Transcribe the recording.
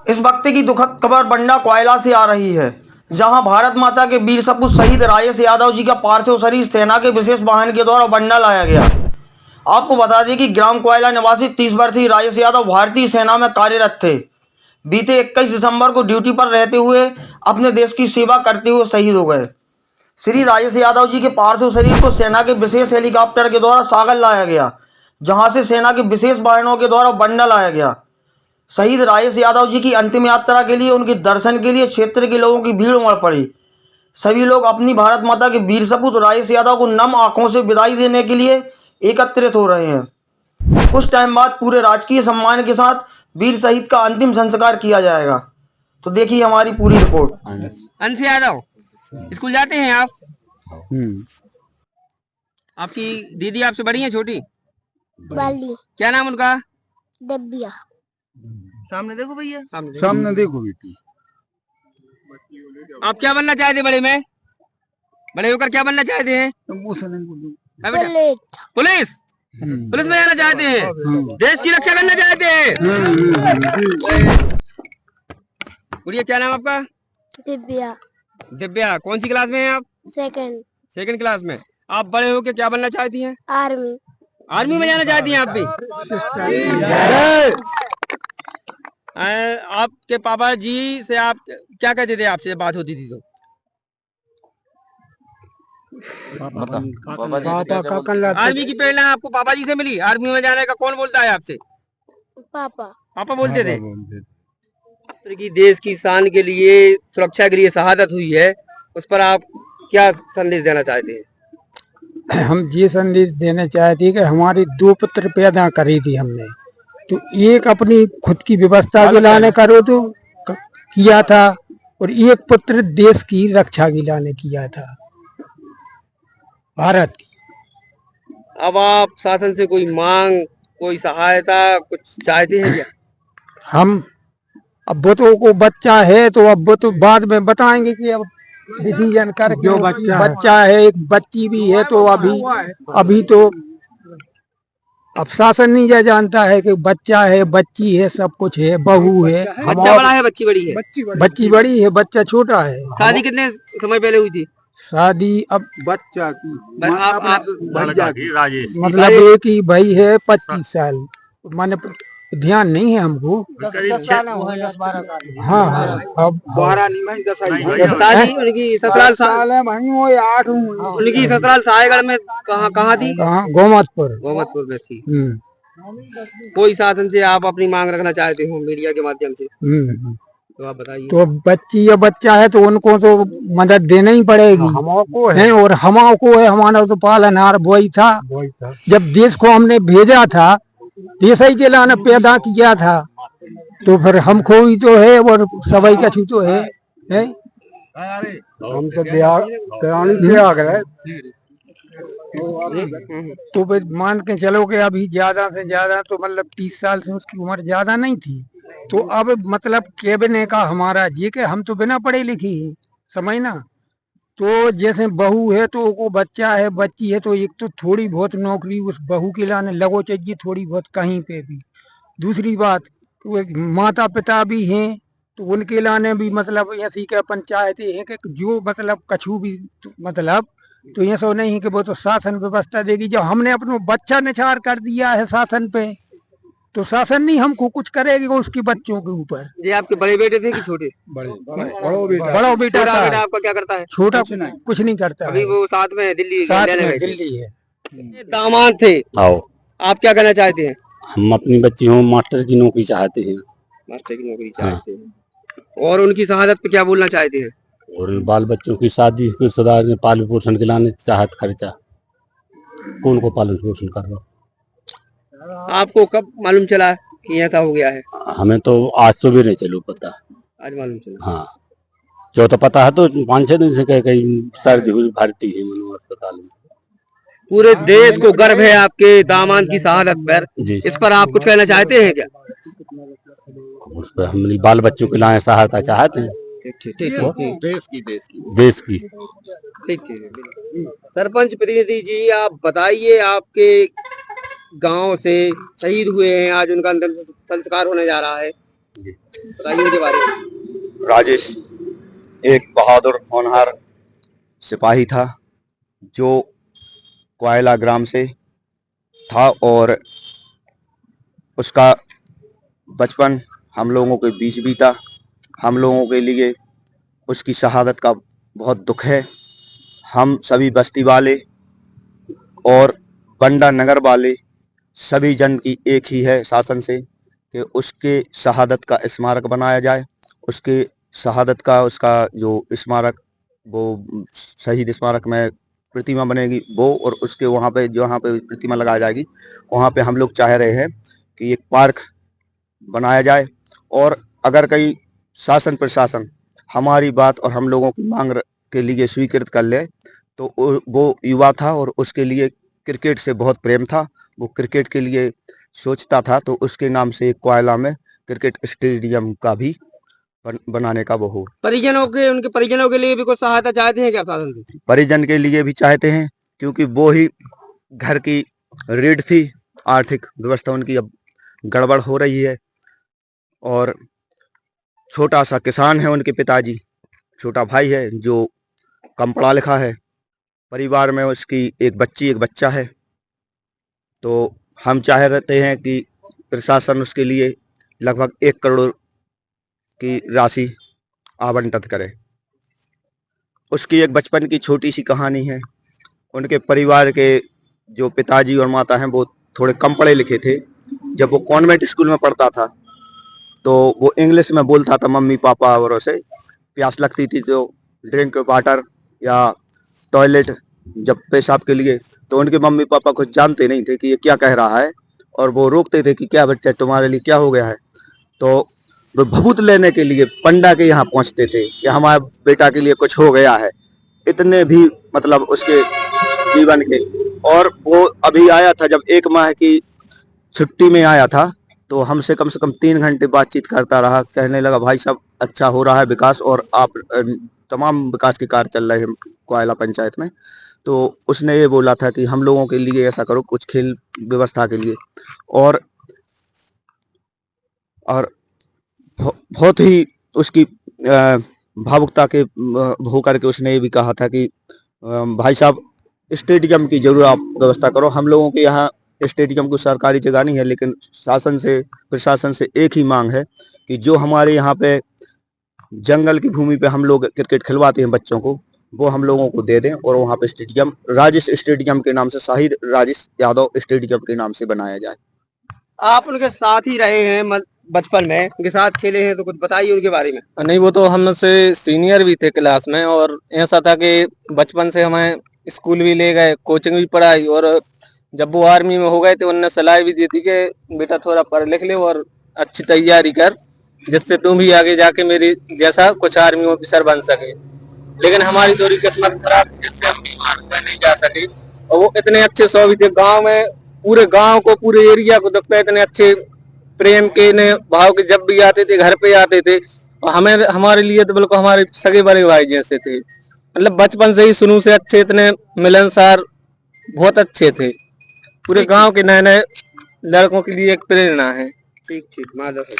इस वक्त की दुखद खबर बंडा कोयला से आ रही है, जहां भारत माता के वीर सपूत शहीद राजेश यादव जी का पार्थिव शरीर सेना के विशेष वाहन के द्वारा बंडा लाया गया। आपको बता दें कि ग्राम कोयला निवासी 30 वर्षीय राजेश यादव भारतीय सेना में कार्यरत थे। बीते 21 दिसंबर को ड्यूटी पर रहते हुए अपने देश की सेवा करते हुए शहीद हो गए। श्री राजेश यादव जी के पार्थिव शरीर को सेना के विशेष हेलीकॉप्टर के द्वारा सागर लाया गया, जहां से सेना के विशेष वाहनों के द्वारा बंडा लाया गया। शहीद राजेश यादव जी की अंतिम यात्रा के लिए, उनके दर्शन के लिए क्षेत्र के लोगों की भीड़ उमड़ पड़ी। सभी लोग अपनी भारत माता के वीर सपूत राजेश यादव को नम आंखों से विदाई देने के लिए एकत्रित हो रहे हैं। कुछ टाइम बाद पूरे राजकीय सम्मान के साथ वीर शहीद का अंतिम संस्कार किया जाएगा। तो देखिए हमारी पूरी रिपोर्ट। अंश यादव, स्कूल जाते हैं आप? आपकी दीदी आपसे बड़ी है छोटी? वाली। क्या नाम उनका? डब्बिया। सामने देखो भैया, सामने देखो बेटी। आप क्या बनना चाहते बड़े में? बड़े होकर क्या बनना चाहते हैं? पुलिस। पुलिस में जाना चाहते हैं? देश की रक्षा करना चाहते हैं? गुड़िया क्या नाम आपका? दिव्या। दिव्या, कौन सी क्लास में हैं आप? सेकंड क्लास में। आप बड़े होकर क्या बनना चाहती हैं? आर्मी। आर्मी में जाना चाहती हैं आप भी? आपके पापा जी से आप क्या कहते थे, आपसे बात होती थी तो? आर्मी की प्रेरणा आपको पापा जी से मिली? आर्मी में जाने का कौन बोलता है आपसे? पापा बोलते थे। की देश की शान के लिए, सुरक्षा के लिए शहादत हुई है, उस पर आप क्या संदेश देना चाहते हैं? हम ये संदेश देना चाहते हैं कि हमारी 2 पुत्र पैदा करी थी हमने, तो एक अपनी खुद की व्यवस्था के लाने करो तो किया था, और एक पुत्र देश की रक्षा के लाने किया था, भारत की। अब आप शासन से कोई मांग, कोई सहायता कुछ चाहते हैं क्या? हम अब वो तो को बच्चा है, तो अब वो तो बाद में बताएंगे कि अब डिसीजन करके। जो बच्चा है, एक बच्ची भी है, तो अभी तो अब शासन नहीं जा जानता है कि बच्चा है, बच्ची है, सब कुछ है, बहू है। बच्चा बड़ा है, बच्ची बड़ी है? बच्ची बड़ी है, बच्चा छोटा है। शादी कितने समय पहले हुई थी? शादी अब बच्चा की राजेश मतलब एक ही भाई है, 25 साल। माने ध्यान नहीं है हमको। 10 साल हाँ हाँ, अब 12 नहीं मैं 10 शादी उनकी 17 साल है भाई, वो 8 उनकी 17 सायगढ़ में कहाँ थी? कहाँ? गोमतपुर में थी। कोई शासन से आप अपनी मांग रखना चाहते हो मीडिया के माध्यम से, तो आप बताइए। तो बच्ची या बच्चा है तो उनको तो मदद देना ही पड़ेगी। हमको है और हमको है, हमारा तो पालनहार वही था। जब देश को हमने भेजा था, देश ही के लाने पैदा किया था, तो फिर हमको ही तो है और सभी का छू तो है। हम तो तो फिर मान के चलो कि अभी ज्यादा से ज्यादा तो मतलब 30 साल से उसकी उम्र ज्यादा नहीं थी, तो अब मतलब कहने का हमारा ये कि हम तो बिना पढ़े लिखी ही समझना। तो जैसे बहू है तो वो बच्चा है, बच्ची है, तो एक तो थोड़ी बहुत नौकरी उस बहू के लाने लगो चाहिए, थोड़ी बहुत कहीं पे भी। दूसरी बात तो एक माता पिता भी हैं, तो उनके लाने भी मतलब ऐसी क्या पंचायतें हैं कि जो मतलब कछु भी मतलब तो ये सो नहीं कि वो तो शासन व्यवस्था देगी। जब हमने अपना बच्चा निछार कर दिया है शासन पे, तो शासन नहीं हमको कुछ करेगी उसके बच्चों के ऊपर। ये आपके बड़े बेटे थे कि छोटे? बड़ा बेटा था। आपका क्या करता है? छोटा कुछ नहीं करता। अभी वो साथ में दिल्ली है। दामाद थे, आप क्या करना चाहते हैं? हम अपनी बच्ची हो मास्टर की नौकरी चाहते हैं। मास्टर की नौकरी चाहते हैं। और उनकी शहादत पे क्या बोलना चाहते हैं? और बाल बच्चों की शादी के सदा पालन पोषण के लाने चाहत खर्चा कौन को पालन पोषण कर रहा। आपको कब मालूम चला कि ऐसा हो गया है? हमें तो आज तो भी नहीं चलो पता। आज मालूम चला? हाँ, जो तो पता है तो 5-6 दिन से कहीं सर्दी हुई भर्ती है मनोहर अस्पताल में। पूरे देश को गर्व है आपके दामाद की शहादत पर, इस पर आप कुछ कहना चाहते हैं क्या? उस पर हम बाल बच्चों के लाए सहायता चाहते हैं। देश की। ठीक है। सरपंच प्रतिनिधि जी, आप बताइए, आपके गांव से शहीद हुए हैं, आज उनका अंतिम संस्कार होने जा रहा है, बताइए उनके बारे में। राजेश एक बहादुर होनहार सिपाही था जो कोयला ग्राम से था और उसका बचपन हम लोगों के बीच बीता। हम लोगों के लिए उसकी शहादत का बहुत दुख है। हम सभी बस्ती वाले और बंडा नगर वाले सभी जन की एक ही है शासन से कि उसके शहादत का स्मारक बनाया जाए। उसके शहादत का उसका जो स्मारक वो शहीद स्मारक में प्रतिमा बनेगी वो, और उसके वहाँ पे जहाँ पे प्रतिमा लगाई जाएगी वहाँ पे हम लोग चाह रहे हैं कि एक पार्क बनाया जाए। और अगर कहीं शासन प्रशासन हमारी बात और हम लोगों की मांग के लिए स्वीकृत कर ले तो वो युवा था और उसके लिए क्रिकेट से बहुत प्रेम था। वो क्रिकेट के लिए सोचता था तो उसके नाम से कोयला में क्रिकेट स्टेडियम का भी बनाने का वो हो। उनके परिजनों के लिए भी कुछ सहायता चाहते हैं क्या शासन से? परिजन के लिए भी चाहते हैं क्योंकि वो ही घर की रीढ़ थी। आर्थिक व्यवस्था उनकी अब गड़बड़ हो रही है और छोटा सा किसान है उनके पिताजी। छोटा भाई है जो कम पढ़ा लिखा है। परिवार में उसकी एक बच्ची एक बच्चा है। तो हम चाह रहे हैं कि प्रशासन उसके लिए लगभग 1 करोड़ की राशि आवंटित करे। उसकी एक बचपन की छोटी सी कहानी है। उनके परिवार के जो पिताजी और माता हैं वो थोड़े कम पढ़े लिखे थे। जब वो कॉन्वेंट स्कूल में पढ़ता था तो वो इंग्लिश में बोलता था मम्मी पापा और उसे प्यास लगती थी तो ड्रिंक वाटर या टॉयलेट जब पेशाब के लिए, तो उनके मम्मी पापा कुछ जानते नहीं थे कि ये क्या कह रहा है और वो रोकते थे कि क्या बच्चा तुम्हारे लिए क्या हो गया है। तो वो भभूत लेने के लिए पंडा के यहाँ पहुँचते थे कि हमारे बेटा के लिए कुछ हो गया है। इतने भी मतलब उसके जीवन के। और वो अभी आया था जब 1 माह की छुट्टी में आया था तो हमसे कम से कम 3 घंटे बातचीत करता रहा। कहने लगा भाई साहब अच्छा हो रहा है विकास और आप तमाम विकास के कार्य चल रहे हैं कोयला पंचायत में। तो उसने ये बोला था कि हम लोगों के लिए ऐसा करो कुछ खेल व्यवस्था के लिए। और बहुत ही उसकी भावुकता के होकर के उसने ये भी कहा था कि भाई साहब स्टेडियम की जरूर आप व्यवस्था करो। हम लोगों के यहाँ स्टेडियम को सरकारी जगह नहीं है लेकिन शासन से प्रशासन से एक ही मांग है कि जो हमारे यहाँ पे जंगल की भूमि पे हम लोग क्रिकेट खिलवाते हैं बच्चों को वो हम लोगों को दे दें और वहाँ पे स्टेडियम राजेश स्टेडियम के नाम से शहीद राजेश यादव स्टेडियम के नाम से बनाया जाए। आप उनके साथ ही रहे हैं बचपन में, उनके साथ खेले हैं तो कुछ बताइए उनके बारे में। नहीं वो तो हमसे सीनियर भी थे क्लास में और ऐसा था कि बचपन से हमें स्कूल भी ले गए, कोचिंग भी पढ़ाई और जब वो आर्मी में हो गए थे उन्होंने सलाह भी दी थी कि बेटा थोड़ा पढ़ लिख ले और अच्छी तैयारी कर जिससे तुम भी आगे जाके मेरी जैसा कुछ आर्मी ऑफिसर बन सके। लेकिन हमारी थोड़ी किस्मत खराब जिससे हम आर्मी में नहीं जा सके। और वो इतने अच्छे सौवी थे गाँव में, पूरे गाँव को पूरे एरिया को दिखता है इतने अच्छे प्रेम के ने भाव के जब भी आते थे घर पे आते थे और हमें हमारे लिए तो बिल्कुल हमारे सगे बड़े भाई जैसे थे। मतलब बचपन से ही शुरू से अच्छे इतने मिलनसार बहुत अच्छे थे। पूरे गांव के नए नए लड़कों के लिए एक प्रेरणा है। ठीक ठीक माधव।